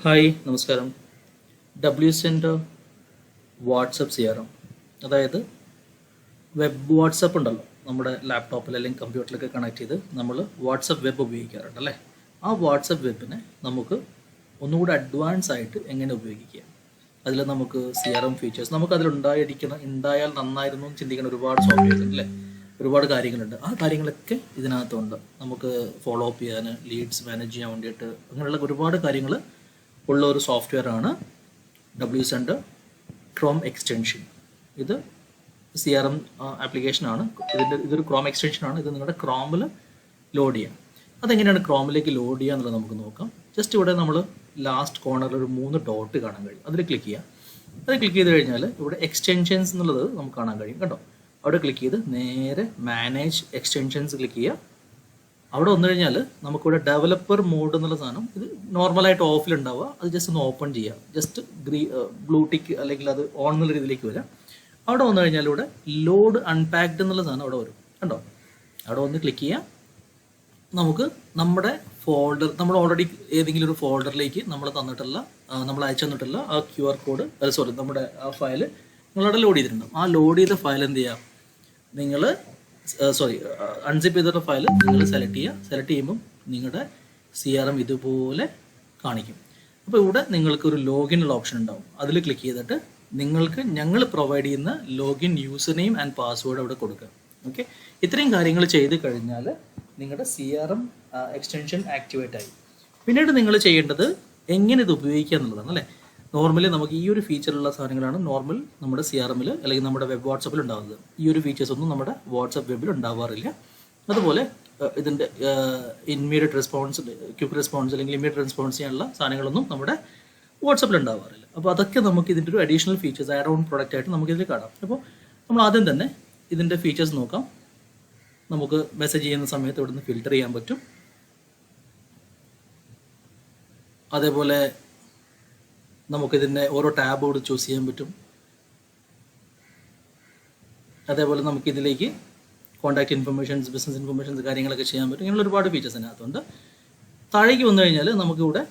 Hi നമസ്കാരം. WCenter WhatsApp CRM, അതായത് web WhatsApp ഉണ്ടല്ലോ, നമ്മുടെ ലാപ്ടോപ്പിൽ അല്ലെങ്കിൽ കമ്പ്യൂട്ടറിലൊക്കെ കണക്ട് ചെയ്ത് നമ്മൾ വാട്സപ്പ് വെബ് ഉപയോഗിക്കാറുണ്ട് അല്ലേ. ആ വാട്സപ്പ് വെബിനെ നമുക്ക് ഒന്നുകൂടി അഡ്വാൻസ് ആയിട്ട് എങ്ങനെ ഉപയോഗിക്കാം, അതിൽ നമുക്ക് CRM ഫീച്ചേഴ്സ് നമുക്ക് ഉണ്ടായാൽ നന്നായിരുന്നു എന്ന് ചിന്തിക്കുന്ന ഒരുപാട് സോഫ്റ്റ്വെയർസ് ഉണ്ട് അല്ലേ. ഒരുപാട് കാര്യങ്ങളുണ്ട്. ആ കാര്യങ്ങളൊക്കെ ഇതിനകത്തുണ്ട്. നമുക്ക് ഫോളോ അപ്പ് ചെയ്യാൻ, ലീഡ്സ് മാനേജ് ചെയ്യാൻ വേണ്ടിയിട്ട് അങ്ങനെയുള്ള ഒരുപാട് കാര്യങ്ങൾ ഉള്ള ഒരു സോഫ്റ്റ്വെയർ ആണ് WCenter ക്രോം എക്സ്റ്റൻഷൻ. ഇത് CRM ആപ്ലിക്കേഷനാണ്. ഇതൊരു ക്രോം എക്സ്റ്റൻഷനാണ്. ഇത് നിങ്ങളുടെ ക്രോമിൽ ലോഡ് ചെയ്യാം. അതെങ്ങനെയാണ് ക്രോമിലേക്ക് ലോഡ് ചെയ്യുക എന്നുള്ളത് നമുക്ക് നോക്കാം. ജസ്റ്റ് ഇവിടെ നമ്മൾ ലാസ്റ്റ് കോർണറിൽ ഒരു 3 ഡോട്ട് കാണാൻ കഴിയും. അതിൽ ക്ലിക്ക് ചെയ്യാം. അത് ക്ലിക്ക് ചെയ്ത് കഴിഞ്ഞാൽ ഇവിടെ എക്സ്റ്റൻഷൻസ് എന്നുള്ളത് നമുക്ക് കാണാൻ കഴിയും. കണ്ടോ, അവിടെ ക്ലിക്ക് ചെയ്ത് നേരെ മാനേജ് എക്സ്റ്റൻഷൻസ് ക്ലിക്ക് ചെയ്യുക. അവിടെ വന്നു കഴിഞ്ഞാൽ നമുക്കിവിടെ ഡെവലപ്പർ മോഡ് എന്നുള്ള സാധനം ഇത് നോർമലായിട്ട് ഓഫിലുണ്ടാവുക. അത് ജസ്റ്റ് ഒന്ന് ഓപ്പൺ ചെയ്യുക. ജസ്റ്റ് ബ്ലൂ ടിക്ക് അല്ലെങ്കിൽ അത് ഓൺ എന്നുള്ള രീതിയിലേക്ക് വരാം. അവിടെ വന്നു കഴിഞ്ഞാൽ ഇവിടെ ലോഡ് അൺപാക്ഡ് എന്നുള്ള സാധനം അവിടെ വരും. കണ്ടോ, അവിടെ വന്ന് ക്ലിക്ക് ചെയ്യാം. നമുക്ക് നമ്മുടെ ഫോൾഡർ, നമ്മൾ ഓൾറെഡി ഏതെങ്കിലും ഒരു ഫോൾഡറിലേക്ക് നമ്മൾ അയച്ചു തന്നിട്ടുള്ള ആ QR കോഡ്, നമ്മുടെ ആ ഫയൽ നിങ്ങളവിടെ ലോഡ് ചെയ്തിട്ടുണ്ടാവും. ആ ലോഡ് ചെയ്ത ഫയൽ എന്ത് ചെയ്യാം, നിങ്ങൾ അൺസിപ്പ് ചെയ്തിട്ടുള്ള ഫയൽ നിങ്ങൾ സെലക്ട് ചെയ്യുമ്പം നിങ്ങളുടെ CRM ഇതുപോലെ കാണിക്കും. അപ്പോൾ ഇവിടെ നിങ്ങൾക്കൊരു ലോഗിനുള്ള ഓപ്ഷൻ ഉണ്ടാവും. അതിൽ ക്ലിക്ക് ചെയ്തിട്ട് ഞങ്ങൾ പ്രൊവൈഡ് ചെയ്യുന്ന login user name and password അവിടെ കൊടുക്കുക. ഓക്കെ, ഇത്രയും കാര്യങ്ങൾ ചെയ്ത് കഴിഞ്ഞാൽ നിങ്ങളുടെ CRM എക്സ്റ്റൻഷൻ ആക്ടിവേറ്റ് ആയി. പിന്നീട് നിങ്ങൾ ചെയ്യേണ്ടത് എങ്ങനെ ഇത് ഉപയോഗിക്കുക എന്നുള്ളതാണ് അല്ലേ. നോർമലി നമുക്ക് ഈ ഒരു ഫീച്ചറുള്ള സാധനങ്ങളാണ് നമ്മുടെ CRMൽ അല്ലെങ്കിൽ നമ്മുടെ വെബ് വാട്സപ്പിൽ ഉണ്ടാകുന്നത്. ഈ ഒരു ഫീച്ചേഴ്സ് ഒന്നും നമ്മുടെ വാട്സപ്പ് വെബിൽ ഉണ്ടാവാറില്ല. അതുപോലെ ഇതിൻ്റെ ഇമ്മീഡിയറ്റ് റെസ്പോൺസ്, ക്വിക്ക് റെസ്പോൺസ് അല്ലെങ്കിൽ ഇമ്മീഡിയറ്റ് റെസ്പോൺസ് ചെയ്യാനുള്ള സാധനങ്ങളൊന്നും നമ്മുടെ വാട്സപ്പിൽ ഉണ്ടാവാറില്ല. അപ്പോൾ അതൊക്കെ നമുക്ക് ഇതിൻ്റെ ഒരു additional features, add own product ആയിട്ട് നമുക്കിതിൽ കാണാം. അപ്പോൾ നമ്മൾ ആദ്യം തന്നെ ഇതിൻ്റെ ഫീച്ചേഴ്സ് നോക്കാം. നമുക്ക് മെസ്സേജ് ചെയ്യുന്ന സമയത്ത് ഇവിടുന്ന് ഫിൽറ്റർ ചെയ്യാൻ പറ്റും. അതേപോലെ നമുക്കിതിൻ്റെ ഓരോ ടാബോട് ചൂസ് ചെയ്യാൻ പറ്റും. അതേപോലെ നമുക്കിതിലേക്ക് കോൺടാക്ട് ഇൻഫർമേഷൻസ്, ബിസിനസ് ഇൻഫർമേഷൻസ്, കാര്യങ്ങളൊക്കെ ചെയ്യാൻ പറ്റും. ഇങ്ങനെയുള്ള ഒരുപാട് ഫീച്ചേഴ്സ് അതിനകത്തുണ്ട്. താഴേക്ക് വന്നു കഴിഞ്ഞാൽ നമുക്കിവിടെ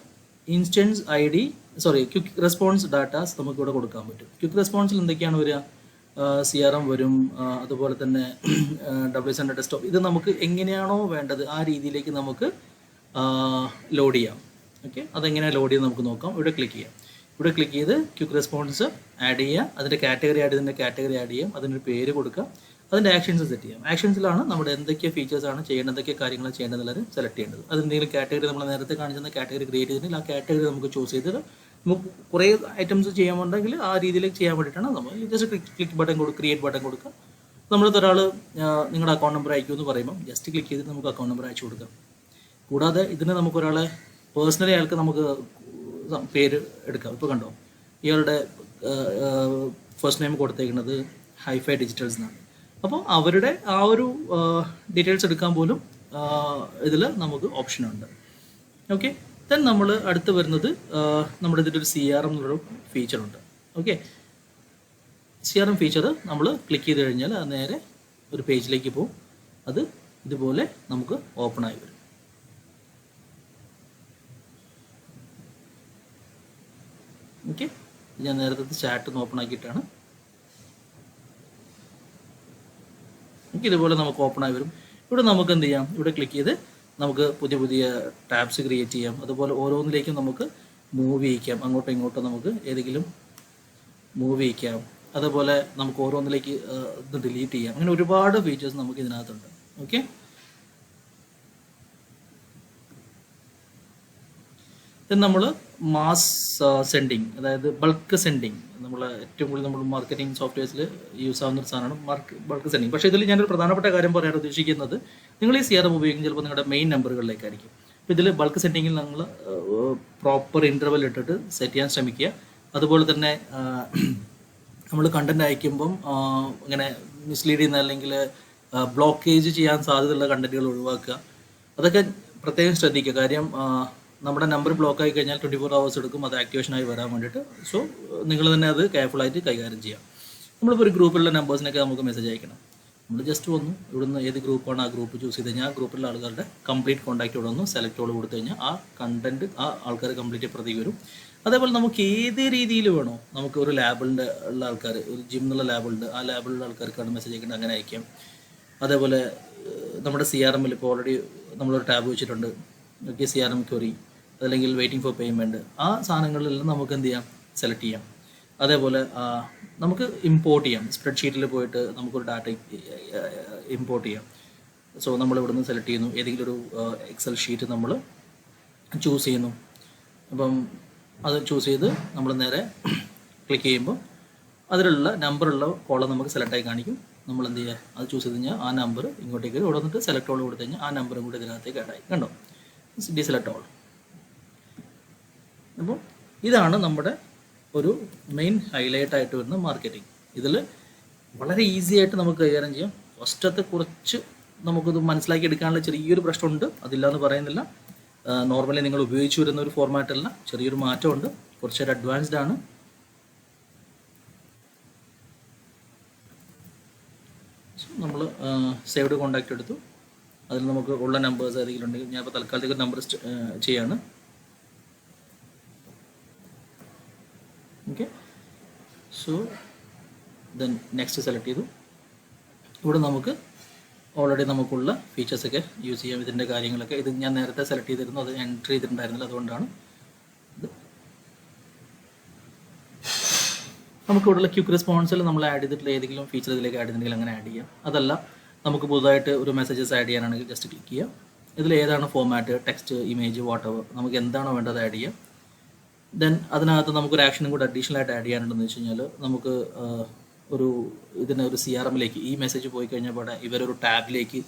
ക്വിക്ക് റെസ്പോൺസ് ഡാറ്റാസ് നമുക്കിവിടെ കൊടുക്കാൻ പറ്റും. ക്വിക്ക് റെസ്പോൺസിൽ എന്തൊക്കെയാണ് വരിക, CRM വരും. അതുപോലെ തന്നെ WCenter ഡെസ്ക്ടോപ്പ്, ഇത് നമുക്ക് എങ്ങനെയാണോ വേണ്ടത് ആ രീതിയിലേക്ക് നമുക്ക് ലോഡ് ചെയ്യാം. ഓക്കെ, അതെങ്ങനെയാണ് ലോഡ് ചെയ്ത് നമുക്ക് നോക്കാം. ഇവിടെ ക്ലിക്ക് ചെയ്യാം. ഇവിടെ ക്ലിക്ക് ചെയ്ത് ക്വിക്ക് റെസ്പോൺസ് ആഡ് ചെയ്യുക. അതിൻ്റെ കാറ്റഗറി ആഡ് ചെയ്യാം. അതിനൊരു പേര് കൊടുക്കുക. അതിൻ്റെ ആക്ഷൻസ് സെറ്റ് ചെയ്യാം. ആക്ഷൻസിലാണ് നമ്മുടെ എന്തൊക്കെ ഫീച്ചേഴ്സാണ് ചെയ്യേണ്ടത്, എന്തൊക്കെ കാര്യങ്ങളാണ് ചെയ്യേണ്ടതെന്നുള്ളത് സെലക്ട് ചെയ്യേണ്ടത്. അതെന്തെങ്കിലും കാറ്റഗറി നമ്മൾ നേരത്തെ കാണിച്ചിരുന്ന കാറ്റഗറി ക്രിയേറ്റ് ചെയ്തിട്ടുണ്ടെങ്കിൽ ആ കാറ്റഗറി നമുക്ക് ചൂസ് ചെയ്തിട്ട് നമുക്ക് കുറേ ഐറ്റംസ് ചെയ്യാനുണ്ടെങ്കിൽ ആ രീതിയിലേക്ക് ചെയ്യാൻ വേണ്ടിയിട്ടാണ് നമ്മൾ just click button create button കൊടുക്കുക. നമ്മളിത് ഒരാൾ നിങ്ങളുടെ അക്കൗണ്ട് നമ്പർ അയക്കുമെന്ന് പറയുമ്പോൾ ജസ്റ്റ് ക്ലിക്ക് ചെയ്തിട്ട് നമുക്ക് അക്കൗണ്ട് നമ്പർ അയച്ചു കൊടുക്കാം. കൂടാതെ ഇതിന് നമുക്ക് ഒരാളെ പേഴ്സണലി അയാൾക്ക് നമുക്ക് പേര് എടുക്കാം. ഇപ്പോൾ കണ്ടോ, ഇയാളുടെ ഫസ്റ്റ് നെയിം കൊടുത്തേക്കുന്നത് ഹൈഫൈ ഡിജിറ്റൽസ് എന്നാണ്. അപ്പോൾ അവരുടെ ആ ഒരു ഡീറ്റെയിൽസ് എടുക്കാൻ പോലും ഇതിൽ നമുക്ക് ഓപ്ഷനുണ്ട്. ഓക്കെ, ദെൻ നമ്മൾ അടുത്ത് വരുന്നത് നമ്മുടെ ഇതിൻ്റെ ഒരു CRM എന്നുള്ളൊരു ഫീച്ചറുണ്ട്. ഓക്കെ, CRM ഫീച്ചർ നമ്മൾ ക്ലിക്ക് ചെയ്ത് കഴിഞ്ഞാൽ അത് നേരെ ഒരു പേജിലേക്ക് പോകും. അത് ഇതുപോലെ നമുക്ക് ഓപ്പൺ ആയി വരും. ഓക്കെ, ഞാൻ നേരത്തെ ചാറ്റ് ഒന്ന് ഓപ്പൺ ആക്കിയിട്ടാണ്. ഇതുപോലെ നമുക്ക് ഓപ്പൺ ആയി വരും. ഇവിടെ നമുക്ക് എന്ത് ചെയ്യാം, ഇവിടെ ക്ലിക്ക് ചെയ്ത് നമുക്ക് പുതിയ ടാബ്സ് ക്രിയേറ്റ് ചെയ്യാം. അതുപോലെ ഓരോന്നിലേക്കും നമുക്ക് മൂവ് ചെയ്യിക്കാം. അങ്ങോട്ടോ ഇങ്ങോട്ടോ നമുക്ക് ഏതെങ്കിലും മൂവ് ചെയ്യിക്കാം. അതുപോലെ നമുക്ക് ഓരോന്നിലേക്ക് ഇത് ഡിലീറ്റ് ചെയ്യാം. അങ്ങനെ ഒരുപാട് ഫീച്ചേഴ്സ് നമുക്ക് ഇതിനകത്തുണ്ട്. ഓക്കെ, നമ്മൾ മാസ് സെൻഡിങ്, അതായത് ബൾക്ക് സെൻഡിങ്, നമ്മൾ ഏറ്റവും കൂടുതൽ നമ്മൾ മാർക്കറ്റിംഗ് സോഫ്റ്റ്വെയർസിൽ യൂസ് ആവുന്ന ഒരു സാധനമാണ് ബൾക്ക് സെൻഡിങ്. പക്ഷേ ഇതിൽ ഞാനൊരു പ്രധാനപ്പെട്ട കാര്യം പറയാൻ ഉദ്ദേശിക്കുന്നത്, നിങ്ങൾ ഈ CRM ഉപയോഗിക്കും ചിലപ്പോൾ നിങ്ങളുടെ മെയിൻ നമ്പറുകളിലേക്കായിരിക്കും. അപ്പോൾ ഇതിൽ ബൾക്ക് സെൻഡിങ്ങിൽ നമ്മൾ പ്രോപ്പർ ഇൻ്റർവൽ ഇട്ടിട്ട് സെറ്റ് ചെയ്യാൻ ശ്രമിക്കുക. അതുപോലെ തന്നെ നമ്മൾ കണ്ടന്റ് അയക്കുമ്പം ഇങ്ങനെ മിസ്ലീഡ് ചെയ്യുന്ന അല്ലെങ്കിൽ ബ്ലോക്കേജ് ചെയ്യാൻ സാധ്യതയുള്ള കണ്ടന്റുകൾ ഒഴിവാക്കുക. അതൊക്കെ പ്രത്യേകം ശ്രദ്ധിക്കുക. കാര്യം നമ്മുടെ നമ്പർ ബ്ലോക്ക് ആയി കഴിഞ്ഞാൽ 24 hours എടുക്കും അത് ആക്ടിവേഷനായി വരാൻ വേണ്ടിയിട്ട്. സോ നിങ്ങൾ തന്നെ അത് കെയർഫുള്ളായിട്ട് കൈകാര്യം ചെയ്യാം. നമ്മളിപ്പോൾ ഒരു ഗ്രൂപ്പിലുള്ള നമ്പേഴ്സിനൊക്കെ നമുക്ക് മെസ്സേജ് അയക്കണം. നമ്മൾ ജസ്റ്റ് വന്നു ഇവിടുന്ന് ഏത് ഗ്രൂപ്പാണ് ആ ഗ്രൂപ്പ് ചൂസ് ചെയ്ത് കഴിഞ്ഞാൽ ആ ഗ്രൂപ്പിലുള്ള ആളുകളുടെ കംപ്ലീറ്റ് കോൺടാക്റ്റ് ഇവിടെ വന്നു സെലക്ട് ഓൾ കൊടുത്തു കഴിഞ്ഞാൽ ആ കണ്ടന്റ് ആ ആൾക്കാർ കംപ്ലീറ്റ് പ്രതി വരും. അതേപോലെ നമുക്ക് ഏത് രീതിയിൽ വേണോ, നമുക്ക് ഒരു ലാബിൻ്റെ ഉള്ള ആൾക്കാർ, ഒരു ജിം എന്നുള്ള ലാബുണ്ട്, ആ ലാബിലുള്ള ആൾക്കാർക്കാണ് മെസ്സേജ് അയക്കേണ്ടത്, അങ്ങനെ അയക്കാം. അതേപോലെ നമ്മുടെ CRM ഇപ്പോൾ ഓൾറെഡി നമ്മളൊരു ടാബ് വെച്ചിട്ടുണ്ട്, ഓക്കെ, CRM ക്വറി, അതല്ലെങ്കിൽ വെയിറ്റിംഗ് ഫോർ പേയ്മെൻറ്റ്, ആ സാധനങ്ങളിലെല്ലാം നമുക്ക് എന്ത് ചെയ്യാം, സെലക്ട് ചെയ്യാം. അതേപോലെ നമുക്ക് ഇമ്പോർട്ട് ചെയ്യാം, സ്പ്രെഡ്ഷീറ്റിൽ പോയിട്ട് നമുക്കൊരു ഡാറ്റ ഇമ്പോർട്ട് ചെയ്യാം. സോ നമ്മൾ ഇവിടുന്ന് സെലക്ട് ചെയ്യുന്നു, ഏതെങ്കിലും ഒരു എക്സൽ ഷീറ്റ് നമ്മൾ ചൂസ് ചെയ്യുന്നു. അപ്പം അത് ചൂസ് ചെയ്ത് നമ്മൾ നേരെ ക്ലിക്ക് ചെയ്യുമ്പോൾ അതിലുള്ള നമ്പറുള്ള കോളം നമുക്ക് സെലക്റ്റായി കാണിക്കും. നമ്മൾ എന്ത് ചെയ്യുക, അത് ചൂസ് ചെയ്ത് കഴിഞ്ഞാൽ ആ നമ്പർ ഇങ്ങോട്ടേക്ക് ഇവിടെ വന്നിട്ട് സെലക്ട് ഓൾ കൊടുത്തു കഴിഞ്ഞാൽ ആ നമ്പറും കൂടി ഇതിനകത്തേക്ക് ആഡ് ആയി, കണ്ടോ, ഡിസെലക്ട് ഓൾ. അപ്പോൾ ഇതാണ് നമ്മുടെ ഒരു മെയിൻ ഹൈലൈറ്റ് ആയിട്ട് വരുന്ന മാർക്കറ്റിംഗ്. ഇതിൽ വളരെ ഈസി ആയിട്ട് നമുക്ക് കൈകാര്യം ചെയ്യാം. ഫസ്റ്റത്തെ കുറച്ച് നമുക്കിത് മനസ്സിലാക്കി എടുക്കാനുള്ള ചെറിയൊരു പ്രശ്നമുണ്ട്, അതില്ലാന്ന് പറയുന്നില്ല. നോർമലി നിങ്ങൾ ഉപയോഗിച്ച് വരുന്ന ഒരു ഫോർമാറ്റല്ല, ചെറിയൊരു മാറ്റമുണ്ട്, കുറച്ചൊരു അഡ്വാൻസ്ഡ് ആണ്. നമ്മൾ സേവ്ഡ് കോൺടാക്റ്റ് എടുത്തു, അതിൽ നമുക്ക് ഉള്ള നമ്പേഴ്സ് ഏതെങ്കിലും ഉണ്ടെങ്കിൽ ഞാനിപ്പോൾ തൽക്കാലത്തേക്ക് നമ്പർ ചെയ്യാണ്. Okay, so then next select ചെയ്തു. ഇവിടെ നമുക്ക് ഓൾറെഡി നമുക്കുള്ള ഫീച്ചേഴ്സൊക്കെ യൂസ് ചെയ്യാം. ഇതിൻ്റെ കാര്യങ്ങളൊക്കെ ഇത് ഞാൻ നേരത്തെ സെലക്ട് ചെയ്തിരുന്നു, അത് എൻട്രി ചെയ്തിട്ടുണ്ടായിരുന്നില്ല, അതുകൊണ്ടാണ്. നമുക്ക് ഇവിടെയുള്ള ക്വിക്ക് റെസ്പോൺസിൽ നമ്മൾ ആഡ് ചെയ്തിട്ടുള്ള ഏതെങ്കിലും ഫീച്ചർ ഇതിലേക്ക് ആഡ് ചെയ്തിട്ടുണ്ടെങ്കിൽ അങ്ങനെ ആഡ് ചെയ്യാം. അതല്ല നമുക്ക് പുതുതായിട്ട് ഒരു മെസ്സേജസ് ആഡ് ചെയ്യാനാണെങ്കിൽ ജസ്റ്റ് ക്ലിക്ക് ചെയ്യാം. ഇതിൽ ഏതാണ് ഫോമാറ്റ്, ടെക്സ്റ്റ്, ഇമേജ്, വാട്ടെവർ, നമുക്ക് എന്താണോ വേണ്ടത് ആഡ് ചെയ്യാം. ദെൻ അതിനകത്ത് നമുക്കൊരു ആക്ഷനും കൂടെ അഡീഷണൽ ആയിട്ട് ആഡ് ചെയ്യാനുണ്ടെന്ന് വെച്ച് കഴിഞ്ഞാൽ നമുക്ക് ഒരു CRM-ലേക്ക് ഈ മെസ്സേജ് പോയി കഴിഞ്ഞാൽ ഇവിടെ ഇവരൊരു ടാബിലേക്ക്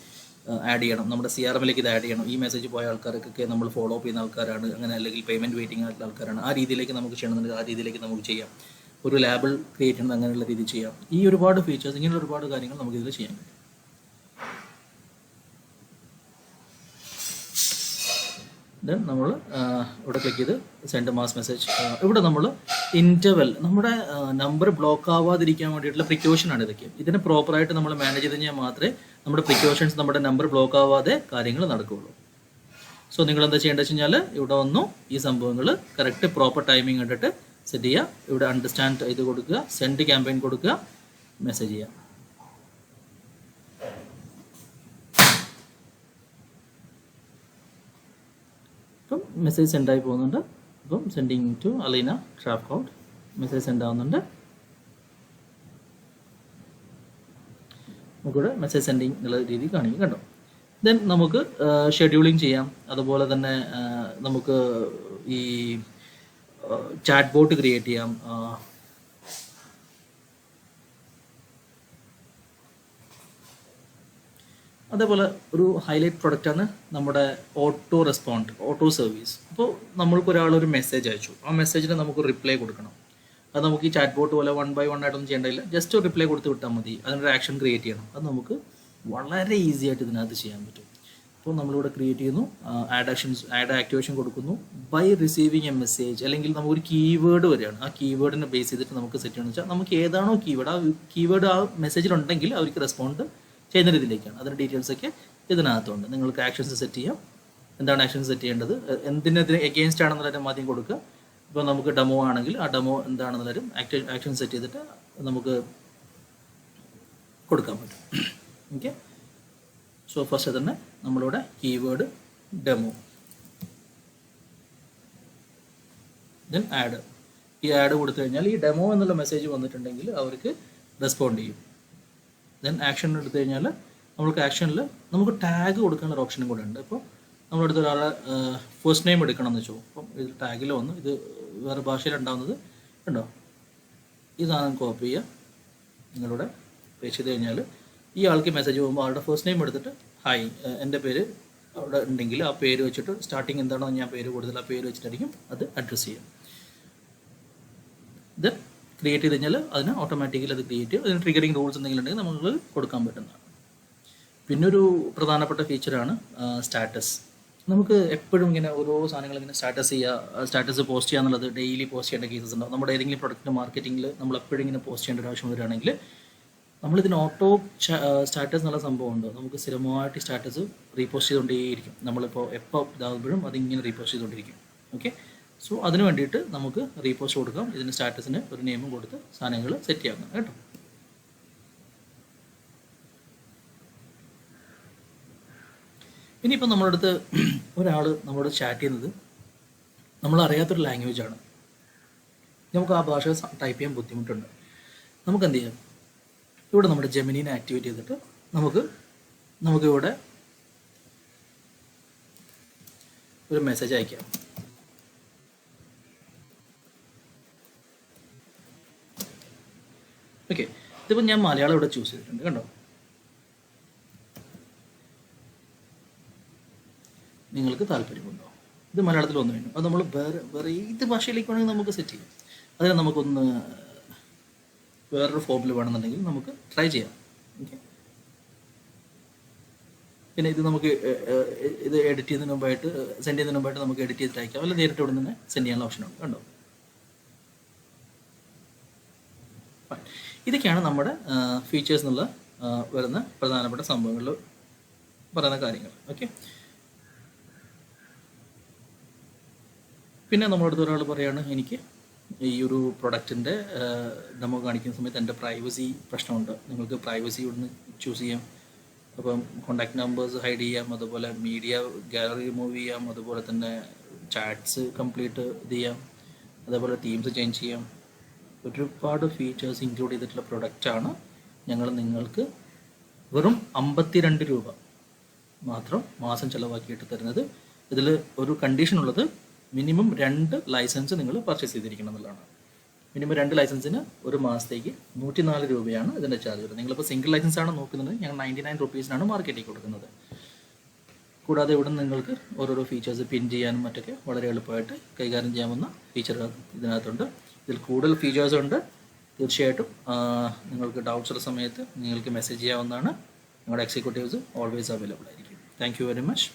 ആഡ് ചെയ്യണം, നമ്മുടെ CRM-ലേക്ക് ഇത് ആഡ് ചെയ്യണം. ഈ മെസ്സേജ് പോയ ആൾക്കാർക്കൊക്കെ നമ്മൾ ഫോളോ അപ്പ് ചെയ്യുന്ന ആൾക്കാരാണ്, അങ്ങനെ അല്ലെങ്കിൽ പേയ്മെൻറ്റ് വെയിറ്റിംഗ് ആയിട്ടുള്ള ആൾക്കാരാണ്, ആ രീതിയിലേക്ക് നമുക്ക് ചെയ്യണമെന്നുണ്ടെങ്കിൽ ആ രീതിയിലേക്ക് നമുക്ക് ചെയ്യാം. ഒരു ലാബിൾ ക്രിയേറ്റ് ചെയ്യുന്നത് അങ്ങനെയുള്ള രീതിയിൽ ചെയ്യാം. ഈ ഒരുപാട് ഫീച്ചേഴ്സ്, ഇങ്ങനെയുള്ള ഒരുപാട് കാര്യങ്ങൾ നമുക്ക് ഇതിൽ ചെയ്യാൻ പറ്റും. ദെൻ നമ്മൾ ഇവിടെ ക്ലിക്ക് ചെയ്ത് സെൻഡ് മാസ് മെസ്സേജ്. ഇവിടെ നമ്മൾ ഇൻ്റർവെൽ, നമ്മുടെ നമ്പർ ബ്ലോക്ക് ആവാതിരിക്കാൻ വേണ്ടിയിട്ടുള്ള പ്രിക്കോഷനാണ് ഇതൊക്കെ. ഇതിനെ പ്രോപ്പറായിട്ട് നമ്മൾ മാനേജ് ചെയ്ത് കഴിഞ്ഞാൽ മാത്രമേ നമ്മുടെ പ്രിക്കോഷൻസ്, നമ്മുടെ നമ്പർ ബ്ലോക്ക് ആവാതെ കാര്യങ്ങൾ നടക്കുകയുള്ളൂ. സോ നിങ്ങൾ എന്താ ചെയ്യേണ്ടത് വെച്ച് കഴിഞ്ഞാൽ ഇവിടെ വന്നു ഈ സംഭവങ്ങൾ കറക്റ്റ് പ്രോപ്പർ ടൈമിംഗ് കണ്ടിട്ട് സെറ്റ് ചെയ്യുക. ഇവിടെ അണ്ടർസ്റ്റാൻഡ് ഇത് കൊടുക്കുക, സെൻഡ് ക്യാമ്പയിൻ കൊടുക്കുക, മെസ്സേജ് ചെയ്യുക. അപ്പം മെസ്സേജ് സെൻഡായി പോകുന്നുണ്ട്. അപ്പം sending to Aleena trap out, message send ആവുന്നുണ്ട്. നമുക്കിവിടെ മെസ്സേജ് സെൻഡിങ് എന്നുള്ള രീതി കാണിക്കും, കണ്ടോ. ദെൻ നമുക്ക് ഷെഡ്യൂളിംഗ് ചെയ്യാം. അതുപോലെ തന്നെ നമുക്ക് ഈ ചാറ്റ് ബോട്ട് ക്രിയേറ്റ് ചെയ്യാം. അതേപോലെ ഒരു ഹൈലൈറ്റ് പ്രൊഡക്റ്റാണ് നമ്മുടെ ഓട്ടോ റെസ്പോണ്ട്, ഓട്ടോ സർവീസ്. അപ്പോൾ നമ്മൾക്ക് ഒരാളൊരു മെസ്സേജ് അയച്ചു, ആ മെസ്സേജിന് നമുക്ക് റിപ്ലൈ കൊടുക്കണം. അത് നമുക്ക് ഈ ചാറ്റ് ബോട്ട് പോലെ 1 by 1 ആയിട്ടൊന്നും ചെയ്യേണ്ടതില്ല, ജസ്റ്റ് ഒരു റിപ്ലൈ കൊടുത്ത് വിട്ടാൽ മതി. അതിനൊരു ആക്ഷൻ ക്രിയേറ്റ് ചെയ്യണം, അത് നമുക്ക് വളരെ ഈസി ആയിട്ട് ഇതിനകത്ത് ചെയ്യാൻ പറ്റും. അപ്പോൾ നമ്മളിവിടെ ക്രിയേറ്റ് ചെയ്യുന്നു, ആഡ് ആക്ടിവേഷൻ കൊടുക്കുന്നു. ബൈ റിസീവിങ് എ മെസ്സേജ്, അല്ലെങ്കിൽ നമുക്കൊരു കീവേഡ് വരികയാണ്, ആ കീവേഡിനെ ബേസ് ചെയ്തിട്ട് നമുക്ക് സെറ്റ് ചെയ്യണമെന്ന് വെച്ചാൽ നമുക്ക് ഏതാണോ കീവേഡ്, ആ കീവേഡ് ആ മെസ്സേജിലുണ്ടെങ്കിൽ അവർക്ക് റെസ്പോണ്ട് ചെയ്യുന്ന രീതിയിലേക്കാണ്. അതിൻ്റെ ഡീറ്റെയിൽസൊക്കെ ഇതിനകത്തുണ്ട്. നിങ്ങൾക്ക് ആക്ഷൻസ് സെറ്റ് ചെയ്യാം. എന്താണ് ആക്ഷൻസ് സെറ്റ് ചെയ്യേണ്ടത്, എന്തിനെതിരെ എഗെയിൻസ്റ്റ് ആണെന്നുള്ളതിന് ആദ്യം കൊടുക്കുക. ഇപ്പോൾ നമുക്ക് ഡെമോ ആണെങ്കിൽ ആ ഡെമോ എന്താണെന്നുള്ളതും ആക്ഷൻ സെറ്റ് ചെയ്തിട്ട് നമുക്ക് കൊടുക്കാൻ പറ്റും. ഓക്കെ, സോ ഫസ്റ്റ് തന്നെ നമ്മളിവിടെ കീവേഡ് ഡെമോ, ദെൻ ആഡ്. ഈ ആഡ് കൊടുത്തു കഴിഞ്ഞാൽ ഈ ഡെമോ എന്നുള്ള മെസ്സേജ് വന്നിട്ടുണ്ടെങ്കിൽ അവർക്ക് റെസ്പോണ്ട് ചെയ്യും. ദെൻ ആക്ഷൻ എടുത്തു കഴിഞ്ഞാൽ നമുക്ക് ആക്ഷനിൽ നമുക്ക് ടാഗ് കൊടുക്കാനുള്ള ഓപ്ഷനും കൂടെ ഉണ്ട്. ഇപ്പോൾ നമ്മളെടുത്ത് ഒരാളെ ഫസ്റ്റ് നെയിം എടുക്കണം എന്ന് വെച്ചു, അപ്പം ഇതിൽ ടാഗിൽ വന്നു, ഇത് വേറെ ഭാഷയിലുണ്ടാവുന്നത് ഉണ്ടോ, ഈ സാധനം കോപ്പി ചെയ്യുക, നിങ്ങളുടെ പേസ്റ്റ് ചെയ്ത് കഴിഞ്ഞാൽ ഈ ആൾക്ക് മെസ്സേജ് പോകുമ്പോൾ ആളുടെ ഫസ്റ്റ് നെയിം എടുത്തിട്ട് ഹായ് എൻ്റെ പേര് അവിടെ ഉണ്ടെങ്കിൽ ആ പേര് വെച്ചിട്ട് സ്റ്റാർട്ടിങ് എന്താണോ ഞാൻ പേര് കൊടുത്തില്ല ആ പേര് വെച്ചിട്ടായിരിക്കും അത് അഡ്രസ്സ് ചെയ്യുക. ഇത് ക്രിയേറ്റ് ചെയ്ത് കഴിഞ്ഞാൽ അതിന് ഓട്ടോമാറ്റിക്കലി അത് ക്രിയേറ്റ് ചെയ്യും. അതിന് ട്രിഗറിങ് റൂൾസ് എന്തെങ്കിലും ഉണ്ടെങ്കിൽ നമുക്ക് കൊടുക്കാൻ പറ്റുന്നതാണ്. പിന്നൊരു പ്രധാനപ്പെട്ട ഫീച്ചറാണ് സ്റ്റാറ്റസ്. നമുക്ക് എപ്പോഴും ഇങ്ങനെ ഓരോ സാധനങ്ങൾ ഇങ്ങനെ സ്റ്റാറ്റസ് പോസ്റ്റ് ചെയ്യുക എന്നുള്ളത് ഡെയിലി പോസ്റ്റ് ചെയ്യേണ്ട കേസസ് ഉണ്ടാവും. നമ്മുടെ ഏതെങ്കിലും പ്രൊഡക്റ്റ് മാർക്കറ്റിങ്ങിൽ നമ്മൾ എപ്പോഴും ഇങ്ങനെ പോസ്റ്റ് ചെയ്യേണ്ട ഒരു ആവശ്യം വരികയാണെങ്കിൽ നമ്മളിതിന് ഓട്ടോ സ്റ്റാറ്റസ് എന്നുള്ള സംഭവമുണ്ട്. നമുക്ക് സ്ഥിരമായിട്ട് സ്റ്റാറ്റസ് റീപോസ്റ്റ് ചെയ്തുകൊണ്ടേയിരിക്കും. നമ്മളിപ്പോൾ എപ്പോൾ ഇതാകുമ്പോഴും അതിങ്ങനെ റീപോസ്റ്റ് ചെയ്തുകൊണ്ടിരിക്കും. ഓക്കെ, സോ അതിന് വേണ്ടിയിട്ട് നമുക്ക് റീപോസ്റ്റ് കൊടുക്കാം. ഇതിന് സ്റ്റാറ്റസിന് ഒരു നെയിമും കൊടുത്ത് സാധനങ്ങൾ സെറ്റ് ചെയ്യാവുന്നതാണ് കേട്ടോ. ഇനിയിപ്പോൾ നമ്മുടെ അടുത്ത് ഒരാൾ നമ്മളോട് ചാറ്റ് ചെയ്യുന്നത് നമ്മളറിയാത്തൊരു ലാംഗ്വേജാണ്. നമുക്ക് ആ ഭാഷ ടൈപ്പ് ചെയ്യാൻ ബുദ്ധിമുട്ടുണ്ട്. നമുക്ക് എന്ത് ചെയ്യാം, ഇവിടെ നമ്മുടെ ജെമിനിനെ ആക്ടിവേറ്റ് ചെയ്തിട്ട് നമുക്കിവിടെ ഒരു മെസ്സേജ് അയക്കാം. ഓക്കെ, ഇതിപ്പോൾ ഞാൻ മലയാളം ഇവിടെ ചൂസ് ചെയ്തിട്ടുണ്ട് കണ്ടോ. നിങ്ങൾക്ക് താല്പര്യമുണ്ടോ? ഇത് മലയാളത്തിൽ വന്നു കഴിഞ്ഞു. അത് നമ്മൾ വേറെ ഏത് ഭാഷയിലേക്ക് വേണമെങ്കിൽ നമുക്ക് സെറ്റ് ചെയ്യാം. അതിന് നമുക്കൊന്ന് വേറൊരു ഫോമിൽ വേണമെന്നുണ്ടെങ്കിൽ നമുക്ക് ട്രൈ ചെയ്യാം. ഓക്കെ, പിന്നെ ഇത് നമുക്ക് ഇത് എഡിറ്റ് ചെയ്യുന്നതിന് മുമ്പായിട്ട് സെൻഡ് ചെയ്യുന്നതിന് മുമ്പായിട്ട് നമുക്ക് എഡിറ്റ് ചെയ്തിട്ട് അയക്കാം. അല്ല നേരിട്ട് ഇവിടെ നിന്ന് സെൻഡ് ചെയ്യാനുള്ള ഓപ്ഷനുണ്ട് കണ്ടോ. ഇതൊക്കെയാണ് നമ്മുടെ ഫീച്ചേഴ്സ് എന്നുള്ള വരുന്ന പ്രധാനപ്പെട്ട സംഭവങ്ങളിൽ പറയുന്ന കാര്യങ്ങൾ. ഓക്കെ, പിന്നെ നമ്മുടെ അടുത്ത് ഒരാൾ പറയുകയാണ്, എനിക്ക് ഈ ഒരു പ്രൊഡക്റ്റിൻ്റെ ഡെമോ കാണിക്കുന്ന സമയത്ത് എൻ്റെ പ്രൈവസി പ്രശ്നമുണ്ട്. നിങ്ങൾക്ക് പ്രൈവസി ഇവിടുന്ന് ചൂസ് ചെയ്യാം. അപ്പം കോണ്ടാക്ട് നമ്പേഴ്സ് ഹൈഡ് ചെയ്യാം, അതുപോലെ മീഡിയ ഗാലറി റിമൂവ് ചെയ്യാം, അതുപോലെ തന്നെ ചാറ്റ്സ് കംപ്ലീറ്റ് ഇത് ചെയ്യാം, അതേപോലെ തീംസ് ചേഞ്ച് ചെയ്യാം. ഒരുപാട് ഫീച്ചേഴ്സ് ഇൻക്ലൂഡ് ചെയ്തിട്ടുള്ള പ്രൊഡക്റ്റാണ് ഞങ്ങൾ നിങ്ങൾക്ക് വെറും 52 രൂപ മാത്രം മാസം ചിലവാക്കിയിട്ട് തരുന്നത്. ഇതിൽ ഒരു കണ്ടീഷൻ ഉള്ളത്, മിനിമം 2 ലൈസൻസ് നിങ്ങൾ പർച്ചേസ് ചെയ്തിരിക്കണം എന്നുള്ളതാണ്. മിനിമം 2 ലൈസൻസിന് ഒരു മാസത്തേക്ക് 104 രൂപയാണ് ഇതിൻ്റെ ചാർജ് വരുന്നത്. നിങ്ങളിപ്പോൾ സിംഗിൾ ലൈസൻസ് ആണ് നോക്കുന്നത്, ഞങ്ങൾ 99 റുപ്പീസിനാണ് മാർക്കറ്റിൽ കൊടുക്കുന്നത്. കൂടാതെ ഇവിടെ നിങ്ങൾക്ക് ഓരോരോ ഫീച്ചേഴ്സ് പിൻ ചെയ്യാനും മറ്റൊക്കെ വളരെ എളുപ്പമായിട്ട് കൈകാര്യം ചെയ്യാവുന്ന ഫീച്ചറുകൾ ഇതിനകത്തുണ്ട്. ഇതിൽ കൂടുതൽ ഫീച്ചേഴ്സ് ഉണ്ട്. തീർച്ചയായിട്ടും നിങ്ങൾക്ക് ഡൗട്ട്സ് ഉള്ള സമയത്ത് നിങ്ങൾക്ക് മെസ്സേജ് ചെയ്യാവുന്നതാണ്. ഞങ്ങളുടെ എക്സിക്യൂട്ടീവ്സ് ഓൾവേസ് അവൈലബിൾ ആയിരിക്കും. Thank you very much.